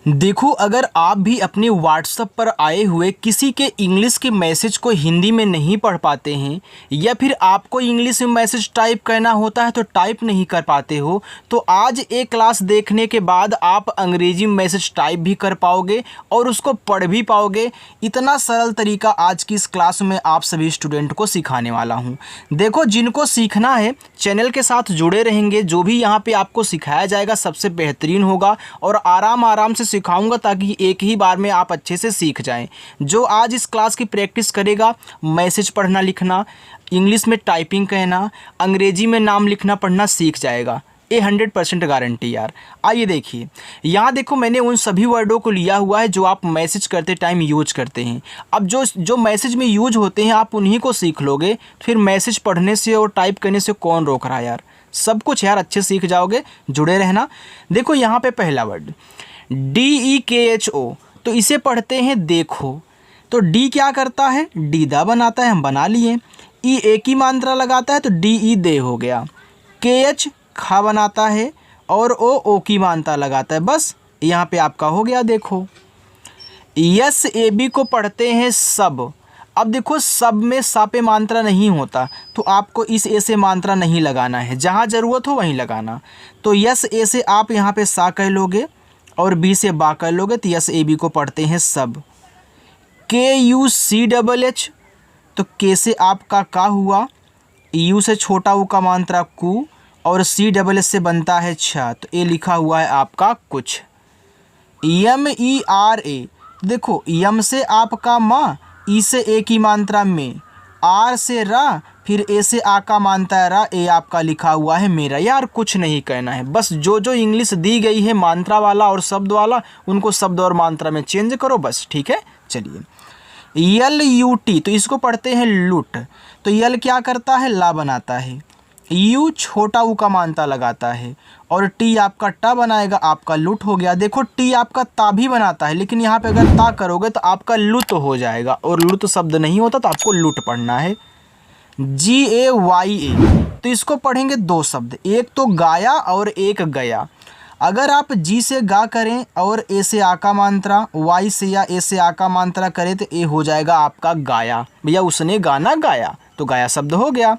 देखो, अगर आप भी अपने व्हाट्सएप पर आए हुए किसी के इंग्लिश के मैसेज को हिंदी में नहीं पढ़ पाते हैं या फिर आपको इंग्लिश में मैसेज टाइप करना होता है तो टाइप नहीं कर पाते हो, तो आज एक क्लास देखने के बाद आप अंग्रेजी में मैसेज टाइप भी कर पाओगे और उसको पढ़ भी पाओगे। इतना सरल तरीका आज की इस क्लास में आप सभी स्टूडेंट को सिखाने वाला हूँ। देखो, जिनको सीखना है चैनल के साथ जुड़े रहेंगे। जो भी यहाँ पे आपको सिखाया जाएगा सबसे बेहतरीन होगा और आराम से सिखाऊंगा ताकि एक ही बार में आप अच्छे से सीख जाएं। जो आज इस क्लास की प्रैक्टिस करेगा, मैसेज पढ़ना लिखना, इंग्लिश में टाइपिंग कहना, अंग्रेजी में नाम लिखना पढ़ना सीख जाएगा। ये 100% गारंटी यार। आइए देखिए, यहाँ देखो मैंने उन सभी वर्डों को लिया हुआ है जो आप मैसेज करते टाइम यूज करते हैं। अब जो मैसेज में यूज होते हैं आप उन्हीं को सीख लोगे, फिर मैसेज पढ़ने से और टाइप करने से कौन रोक रहा है यार। सब कुछ यार अच्छे सीख जाओगे, जुड़े रहना। देखो यहाँ पे पहला वर्ड DEKHO, तो इसे पढ़ते हैं देखो। तो डी क्या करता है, डीदा बनाता है, हम बना लिए। ई एक ही मात्रा लगाता है तो DE दे हो गया। KH खा बनाता है और ओ की मात्रा लगाता है, बस यहाँ पे आपका हो गया देखो। SAB को पढ़ते हैं सब। अब देखो, सब में सा पे मात्रा नहीं होता तो आपको इस ए से मात्रा नहीं लगाना है, जहाँ ज़रूरत हो वहीं लगाना। तो SA से आप यहाँ पे सा कह लोगे और B से बा कर लोगे तो SAB को पढ़ते हैं सब। KUCHH, तो K से आपका का हुआ, U से छोटा U का मात्रा कु और CSS से बनता है छा, तो ये लिखा हुआ है आपका कुछ। MERA, देखो यम से आपका माँ, ई से ए की मात्रा में, आर से रा, फिर ए से आ का मानता है रा, ए आपका लिखा हुआ है मेरा। यार कुछ नहीं कहना है, बस जो इंग्लिश दी गई है मात्रा वाला और शब्द वाला उनको शब्द और मात्रा में चेंज करो, बस ठीक है। चलिए, LUT, तो इसको पढ़ते हैं लुट। तो यल क्या करता है, ला बनाता है। यू छोटा ऊ का मात्रा लगाता है और टी आपका टा बनाएगा, आपका लुट हो गया। देखो टी आपका ता भी बनाता है, लेकिन यहाँ पे अगर ता करोगे तो आपका लुट हो जाएगा और लुट शब्द नहीं होता तो आपको लुट पढ़ना है। GAYA, तो इसको पढ़ेंगे दो शब्द, एक तो गाया और एक गया। अगर आप जी से गा करें और ए से आ का मात्रा, वाई से या ए से आ का मात्रा करें तो ए हो जाएगा आपका गाया। भैया उसने गाना गाया, तो गाया शब्द हो गया।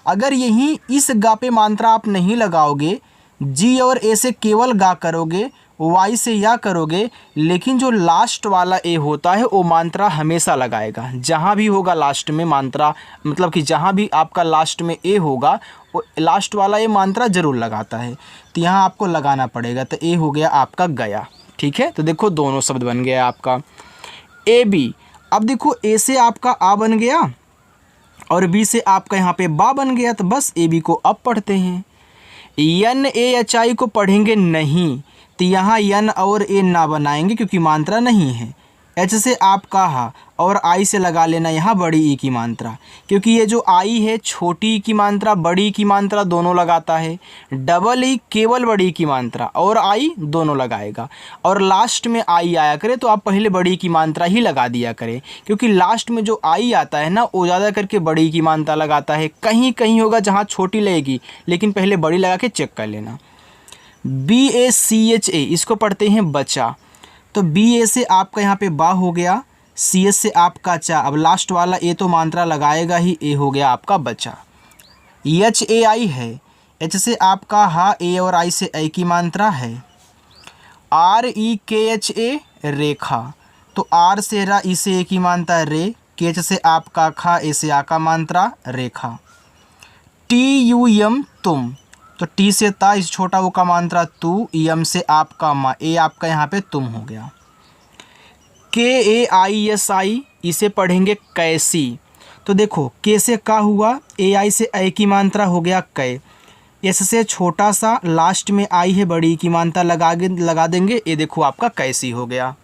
अगर यही इस गा पे मात्रा आप नहीं लगाओगे, जी और ए से केवल गा करोगे, वाई से या करोगे, लेकिन जो लास्ट वाला ए होता है वो मात्रा हमेशा लगाएगा। जहाँ भी होगा लास्ट में मात्रा, मतलब कि जहाँ भी आपका लास्ट में ए होगा वो लास्ट वाला ए मात्रा ज़रूर लगाता है, तो यहाँ आपको लगाना पड़ेगा। तो ए हो गया आपका गया, ठीक है। तो देखो दोनों शब्द बन गया आपका। AB, अब देखो ए से आपका आ बन गया और बी से आपका यहाँ पे बा बन गया, तो बस AB को अब पढ़ते हैं। NAHI को पढ़ेंगे नहीं, तो यहाँ यन और ए ना बनाएंगे क्योंकि मात्रा नहीं है। H से आपका हा और आई से लगा लेना यहाँ बड़ी ई की मात्रा, क्योंकि ये जो आई है छोटी ई की मात्रा बड़ी ई की मात्रा दोनों लगाता है। डबल ई केवल बड़ी ई की मात्रा और आई दोनों लगाएगा। और लास्ट में आई आया करे तो आप पहले बड़ी ई की मात्रा ही लगा दिया करें, क्योंकि लास्ट में जो आई आता है ना वो ज़्यादा करके बड़ी ई की मात्रा लगाता है। कहीं कहीं होगा जहाँ छोटी लगेगी, लेकिन पहले बड़ी लगा के चेक कर लेना। BACHA, इसको पढ़ते हैं बचा। तो BA से आपका यहाँ पे बा हो गया, CS से आपका चा, अब लास्ट वाला ए तो मात्रा लगाएगा ही, ए हो गया आपका बचा। HAI है, H से आपका हा, ए और आई से ए की मात्रा है। REKHA, रेखा, तो आर से रा, ई से ए की मात्रा रे, KH से आपका खा, ए से आ का मात्रा रेखा। TUM, तुम, तो टी से ता, इस छोटा वो का मात्रा तू, यम से आपका मा, ए आपका यहाँ पे तुम हो गया। KAISI, इसे पढ़ेंगे कैसी। तो देखो के से का हुआ, AI से ए की मात्रा हो गया कै, एस से छोटा सा, लास्ट में आई है बड़ी की मात्रा लगा देंगे, ये देखो आपका कैसी हो गया।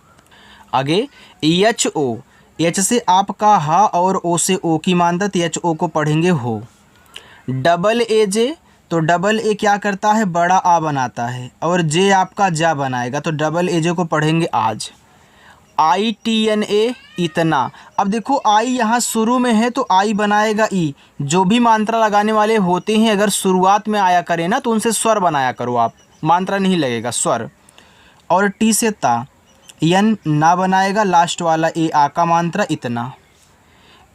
आगे HO, H से आपका हा और ओ से ओ की मात्रा, तो HO को पढ़ेंगे हो। AJ, तो डबल ए क्या करता है, बड़ा आ बनाता है और जे आपका जा बनाएगा, तो AJ को पढ़ेंगे आज। ITNA, इतना। अब देखो आई यहाँ शुरू में है तो आई बनाएगा ई। जो भी मात्रा लगाने वाले होते हैं अगर शुरुआत में आया करें ना तो उनसे स्वर बनाया करो आप, मात्रा नहीं लगेगा, स्वर। और टी से ता, यन ना बनाएगा, लास्ट वाला ए आ का मात्रा इतना।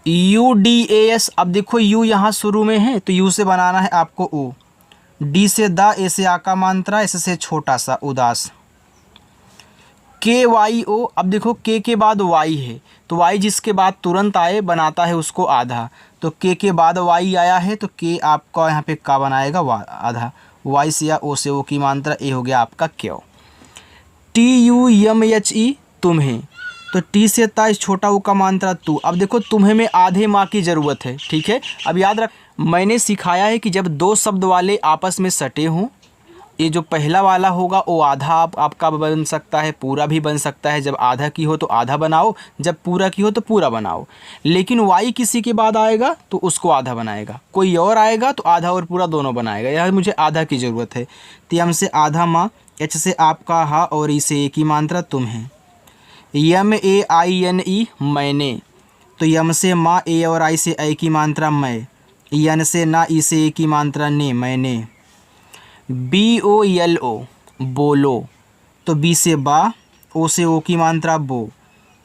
UDAS, अब देखो यू यहाँ शुरू में है तो यू से बनाना है आपको ओ, डी से दा, ए से आ का मात्रा, एस से छोटा सा उदास। KYO, अब देखो के बाद वाई है तो वाई जिसके बाद तुरंत आए बनाता है उसको आधा, तो के बाद वाई आया है तो के आपका यहाँ पे का बनाएगा आधा, वाई से या ओ से ओ की मात्रा, ए हो गया आपका क्यों। TUMHE, तुम्हें, तो टी से ता इस छोटा ऊ का मात्रा तू। अब देखो तुम्हें में आधे माँ की ज़रूरत है, ठीक है। अब याद रख, मैंने सिखाया है कि जब दो शब्द वाले आपस में सटे हों, ये जो पहला वाला होगा वो आधा आपका बन सकता है, पूरा भी बन सकता है। जब आधा की हो तो आधा बनाओ, जब पूरा की हो तो पूरा बनाओ। लेकिन वाई किसी के बाद आएगा तो उसको आधा बनाएगा, कोई और आएगा तो आधा और पूरा दोनों बनाएगा। यह मुझे आधा की ज़रूरत है, तो यम से आधा माँ, एच से आपका हा और ई से ए की मात्रा तुम्हें। MAINE, मैंने, तो यम से माँ, ए और आई से आई की मात्रा मैं, यन से ना, ई से ए की मात्रा ने, मैंने। BOLO, बोलो, तो बी से बा, ओ से ओ की मात्रा बो,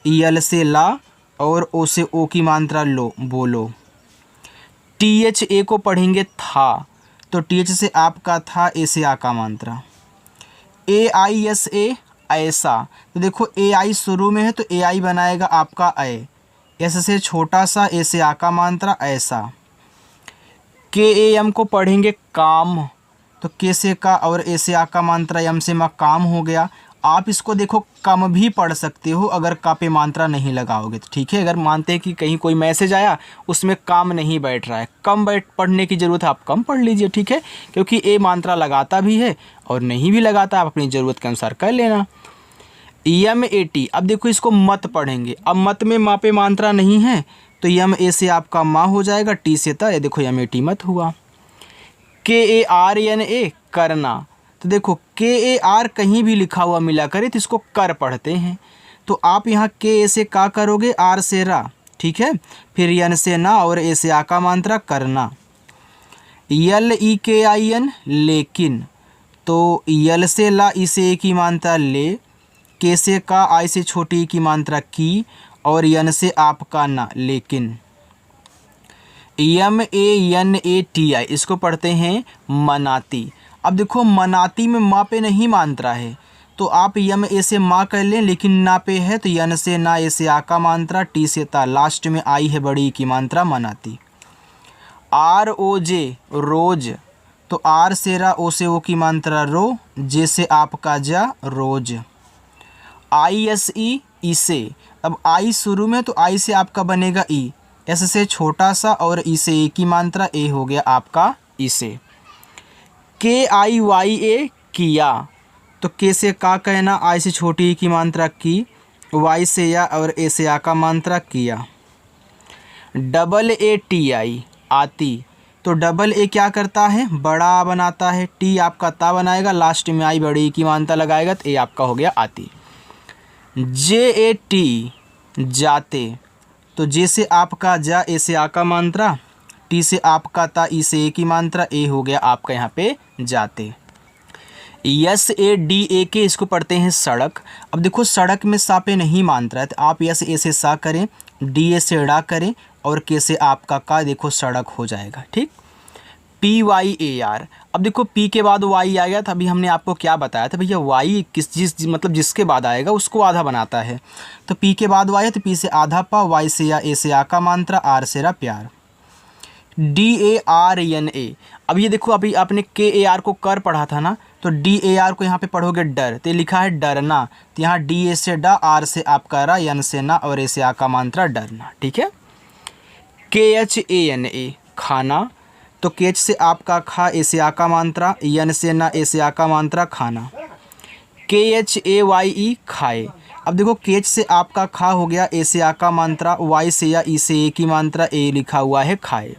यल से ला और ओ से ओ की मात्रा लो, बोलो। THA को पढ़ेंगे था, तो TH से आपका था, ए से आ का मात्रा। AISA, ऐसा, तो देखो AI शुरू में है तो AI बनाएगा आपका ए, एस से छोटा सा, ए से आ का मात्रा ऐसा। KAM को पढ़ेंगे काम, तो के से का और ए से आ का मात्रा, यम से मा, काम हो गया। आप इसको देखो कम भी पढ़ सकते हो अगर का पे मात्रा नहीं लगाओगे तो, ठीक है। अगर मानते हैं कि कहीं कोई मैसेज आया उसमें काम नहीं बैठ रहा है, कम पढ़ने की ज़रूरत है, आप कम पढ़ लीजिए, ठीक है। क्योंकि ए मात्रा लगाता भी है और नहीं भी लगाता, आप अपनी ज़रूरत के अनुसार कर लेना। MAT, अब देखो इसको मत पढ़ेंगे, अब मत में मा पे मात्रा नहीं है तो यम ए से आपका माँ हो जाएगा, टी से था, ये देखो MAT मत हुआ। KARNA, करना, तो देखो KAR कहीं भी लिखा हुआ मिला करे तो इसको कर पढ़ते हैं, तो आप यहाँ के से का करोगे, आर से रा, ठीक है। फिर यन से ना और ए से आ का मात्रा करना। LEKIN, लेकिन, तो यल से ला, ई से ए की मात्रा ले, के से का, आई से छोटी की मात्रा की, और यन से आपका ना, लेकिन। MANATI, इसको पढ़ते हैं मनाती। अब देखो मनाती में माँ पे नहीं मात्रा है तो आप यम ए से माँ कर लें, लेकिन ना पे है तो यन से ना, ए से आ का मात्रा, टी से ता, लास्ट में आई है बड़ी की मात्रा, मनाती। ROJ, रोज, तो आर से रा, ओ से ओ की मात्रा रो, जे से आपका जा, रोज। ISE, इसे, अब आई शुरू में तो आई से आपका बनेगा ई, एस से छोटा सा और ई से ए की मात्रा, ए हो गया आपका इसे। KIYA, किया, तो के से का कहना, आई से छोटी की मात्रा की, वाई से या और ए से आ का मात्रा किया। AATI, आती, तो डबल ए क्या करता है, बड़ा बनाता है, टी आपका ता बनाएगा, लास्ट में आई बड़ी की मात्रा लगाएगा तो ए आपका हो गया आती। JAT, जाते, तो जे से आपका जा, ए से आ का मात्रा, टी से आपका ता, ई से ए की मात्रा, ए हो गया आपका यहाँ पे जाते। SADAK, इसको पढ़ते हैं सड़क। अब देखो सड़क में सा पे नहीं मात्रा है तो आप यस ए से सा करें, डी ए से डा करें और के से आपका का, देखो सड़क हो जाएगा, ठीक। PYAR, अब देखो पी के बाद वाई आ गया था, अभी हमने आपको क्या बताया था भैया, वाई मतलब जिसके बाद आएगा उसको आधा बनाता है, तो पी के बाद वाई है तो पी से आधा पा, वाई से या, ए से आ का मात्रा, आर से रा, प्यार। DARNA, अब ये देखो अभी आपने KAR को कर पढ़ा था ना, तो DAR को यहाँ पे पढ़ोगे डर, तो लिखा है डरना, तो यहाँ DA से डा, आर से आपका रा, यन से ना और ए से आ का मात्रा, डरना, ठीक है। KHANA, खाना, तो केच से आपका खा, ए से आ का मात्रा, यन से ना, ए से आ का मात्रा, खाना। KHAYE, खाए, अब देखो केच से आपका खा हो गया, ए से आ का मात्रा, वाई से या, ई से ए की मात्रा, ए लिखा हुआ है खाए।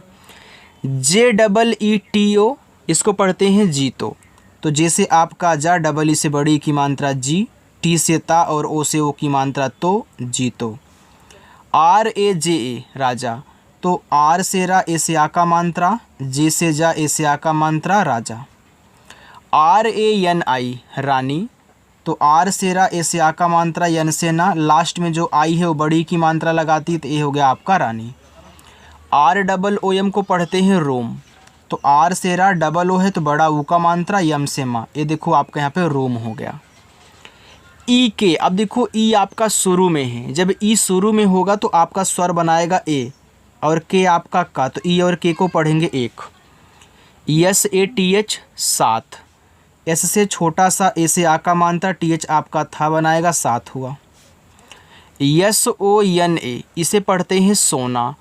JEETO, इसको पढ़ते हैं जीतो, तो जे से आपका जा, डबल ई से बड़ी की मात्रा जी, टी से ता और ओ से ओ की मात्रा तो, जीतो। RAJA, राजा, तो आर से रा, ए से आ का मात्रा, जे से जा, ए से आ का मात्रा, राजा। RANI, रानी, तो आर से रा, ए से आ का मात्रा, यन से ना, लास्ट में जो आई है वो बड़ी की मात्रा लगाती है, तो ये हो गया आपका रानी। आर डबल ओ एम को पढ़ते हैं रोम, तो आर से रा, डबल ओ है तो बड़ा ऊ का मात्रा, यम से माँ, ये देखो आपका यहाँ पे रोम हो गया। ई के, अब देखो ई आपका शुरू में है, जब ई शुरू में होगा तो आपका स्वर बनाएगा ए, और के आपका का, तो ई और के को पढ़ेंगे एक। Yes A T H 7, S से छोटा सा, ए से आ का मात्रा, टी एच आपका था बनाएगा 7 हुआ। यस ओ एन ए, इसे पढ़ते हैं सोना,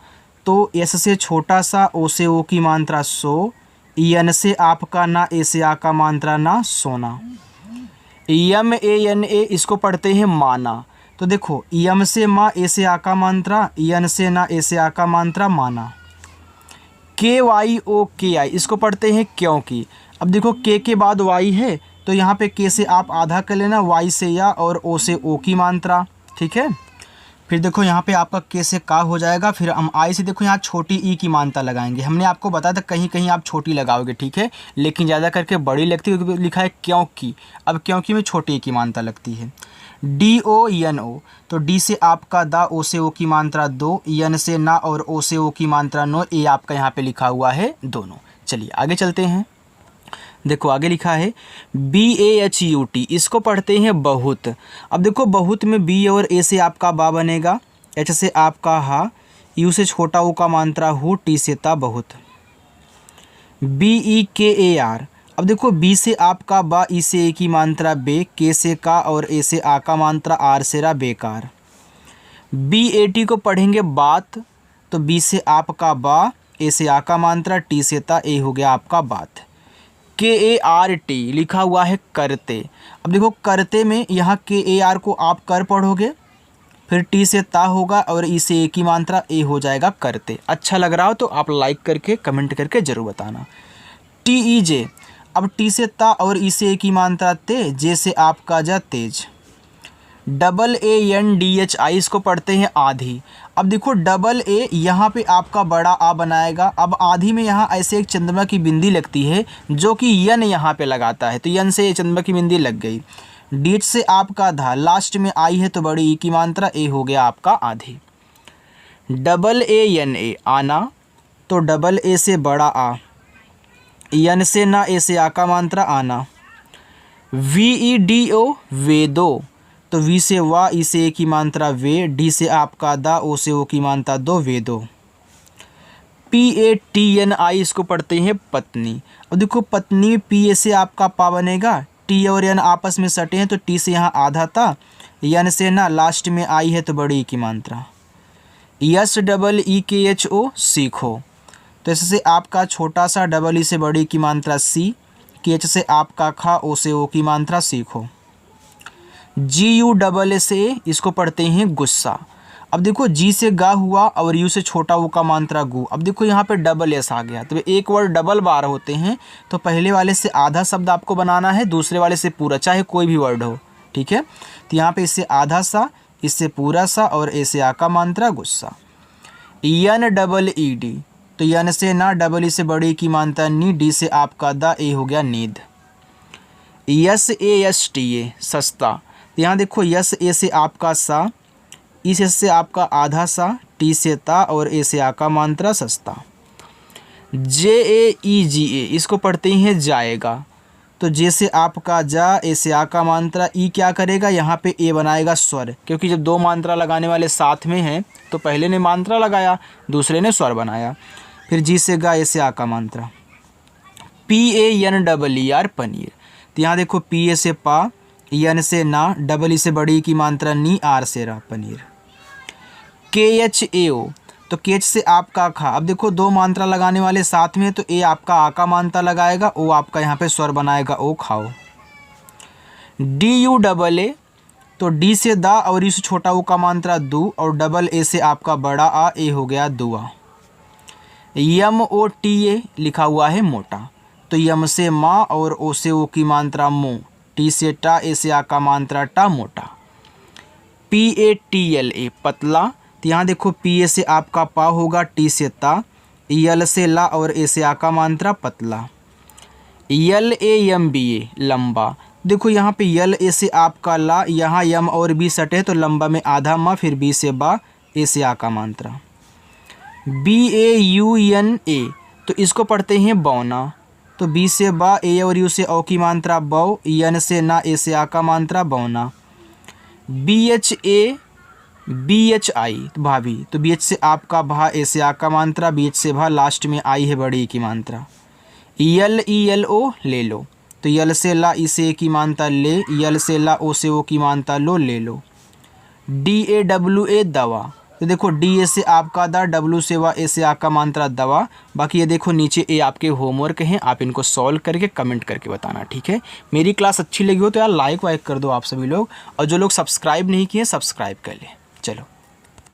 तो एस से छोटा सा, ओ से ओ की मात्रा सो, एन से आपका ना, ए से आ का मात्रा ना, सोना। यम ए एन ए, इसको पढ़ते हैं माना, तो देखो यम से माँ, ए से आ का मात्रा, यन से ना, ए से आ का मात्रा, माना। के वाई ओ के आई, इसको पढ़ते हैं क्योंकि, अब देखो के के बाद वाई है तो यहाँ पे के से आप आधा कर लेना, वाई से या, और ओ से ओ की मात्रा, ठीक है। फिर देखो यहाँ पे आपका के से का हो जाएगा, फिर हम आई से देखो यहाँ छोटी ई की मात्रा लगाएंगे। हमने आपको बताया था कहीं कहीं आप छोटी लगाओगे, ठीक है, लेकिन ज़्यादा करके बड़ी लगती है क्योंकि लिखा है क्योंकि। अब क्योंकि में छोटी ई की मात्रा लगती है। डी ओ एन ओ, तो डी से आपका दा, ओ से ओ की मात्रा 2, एन से ना और ओ से ओ की मात्रा 9, ए आपका यहाँ पे लिखा हुआ है दोनों। चलिए आगे चलते हैं। देखो आगे लिखा है B A H U T, इसको पढ़ते हैं बहुत। अब देखो बहुत में बी और ए से आपका बा बनेगा, एच से आपका हा, यू से छोटा ओ का मात्रा हु, टी से ता बहुत। बी ई के ए आर, अब देखो बी से आपका बा, ई से ए की मात्रा बे, के से का और ए से आ का मात्रा, आर से रा, बेकार। बी ए टी को पढ़ेंगे बात, तो बी से आपका बा, ए से आ का मात्रा, टी से ता, ए हो गया आपका बात। के ए आर टी लिखा हुआ है करते, अब देखो करते में यहाँ के ए आर को आप कर पढ़ोगे, फिर टी से ता होगा और ई से ए की मात्रा, ए हो जाएगा करते। अच्छा लग रहा हो तो आप लाइक करके कमेंट करके ज़रूर बताना। टी ई जे, अब टी से ता और ई से ए की मात्रा ते, जे से आपका जा तेज। Double A N D H I, इसको पढ़ते हैं आधी। अब देखो डबल ए यहाँ पे आपका बड़ा आ बनाएगा, अब आधी में यहाँ ऐसे एक चंद्रमा की बिंदी लगती है जो कि यन यहाँ पे लगाता है, तो यन से ये चंद्रमा की बिंदी लग गई। डी एच से आपका धा, लास्ट में आई है तो बड़ी ई की मात्रा, ए हो गया आपका आधी। डबल ए एन ए आना, तो डबल ए से बड़ा आ, यन से ना, ए से आ का मात्रा आना। वी ई डी ओ वेदो, तो वी से वा, ई से ए की मात्रा वे, डी से आपका दा, ओ से ओ की मात्रा दो, वेदो। पी ए टी एन आई, इसको पढ़ते हैं पत्नी। अब देखो पत्नी में पी ए से आपका पा बनेगा, टी और एन आपस में सटे हैं तो टी से यहाँ आधा था, यन से ना, लास्ट में आई है तो बड़ी ई की मात्रा। यस डबल ई के एच ओ सीखो, तो इससे आपका छोटा सा, डबल ई से बड़ी की मात्रा सी, के एच से आपका खा, ओ से ओ की मात्रा सीखो। जी यू डबल एस ए, इसको पढ़ते हैं गुस्सा। अब देखो जी से गा हुआ और यू से छोटा वो का मात्रा गु, अब देखो यहाँ पे डबल एस आ गया, तो एक वर्ड डबल बार होते हैं तो पहले वाले से आधा शब्द आपको बनाना है, दूसरे वाले से पूरा, चाहे कोई भी वर्ड हो, ठीक है। तो यहाँ पे इससे आधा सा, इससे पूरा सा और ए से आ का मात्रा गुस्सा। यन डबल ई डी, तो यन से ना, डबल ई से बड़ी की मात्रा नी, डी से आपका दा, ए हो गया नींद। Yes A S T A सस्ता, तो यहाँ देखो यस ए से आपका सा, ई से आपका आधा सा, टी से ता और ए से आ का मात्रा सस्ता। जे ए ई जी ए, इसको पढ़ते हैं जाएगा, तो जे से आपका जा, ए से आ का मात्रा, ई क्या करेगा यहाँ पे ए बनाएगा स्वर, क्योंकि जब दो मात्रा लगाने वाले साथ में हैं तो पहले ने मात्रा लगाया, दूसरे ने स्वर बनाया। फिर जी से गा, ए से आ का मात्रा। P A N double E R paneer, तो यहाँ देखो पी ए से पा, यन से ना, डबल ई से बड़ी की मात्रा नी, आर से रा पनीर। के एच ए ओ, तो के एच से आपका खा, अब देखो दो मात्रा लगाने वाले साथ में तो ए आपका आ का मात्रा लगाएगा, ओ आपका यहाँ पे स्वर बनाएगा, ओ खाओ। डी यू डबल ए, तो डी से दा और ई से छोटा ओ का मात्रा दू, और डबल ए से आपका बड़ा आ, ए हो गया दुआ। यम ओ टी ए लिखा हुआ है मोटा, तो यम से माँ और ओ से ओ की मात्रा मो, टी से टा, ए से आ का मात्रा टा, मोटा। P A T L A पतला, तो यहाँ देखो पी ए से आपका पा होगा, टी से ता, यल से ला और ए से आ का मात्रा पतला। यल ए एम बी ए लंबा, देखो यहाँ पे यल ए से आपका ला, यहाँ यम और बी सटे तो लंबा में आधा मा, फिर बी से बा, ए से आ का मात्रा। BAUNA तो इसको पढ़ते हैं बौना, तो बी से बा, ए और यू से औ की मात्रा बौ, यन से ना, ए से आ का मात्रा बौना। BHI तो भाभी, तो BH से आपका भा, ए से आ का मात्रा, BH से भा, लास्ट में आई है बड़ी की मात्रा। ELO ले लो, तो यल से ला, ई से ए की मात्रा ले, यल से ला, ओ से ओ की मात्रा लो, ले लो। DAWA दवा, तो देखो डी ए से आपका दा, डब्लू से वा, ए से आपका मात्रा दवा। बाकी ये देखो नीचे ए आपके होमवर्क हैं, आप इनको सॉल्व करके कमेंट करके बताना, ठीक है। मेरी क्लास अच्छी लगी हो तो यार लाइक वाइक कर दो आप सभी लोग, और जो लोग सब्सक्राइब नहीं किए सब्सक्राइब कर ले। चलो।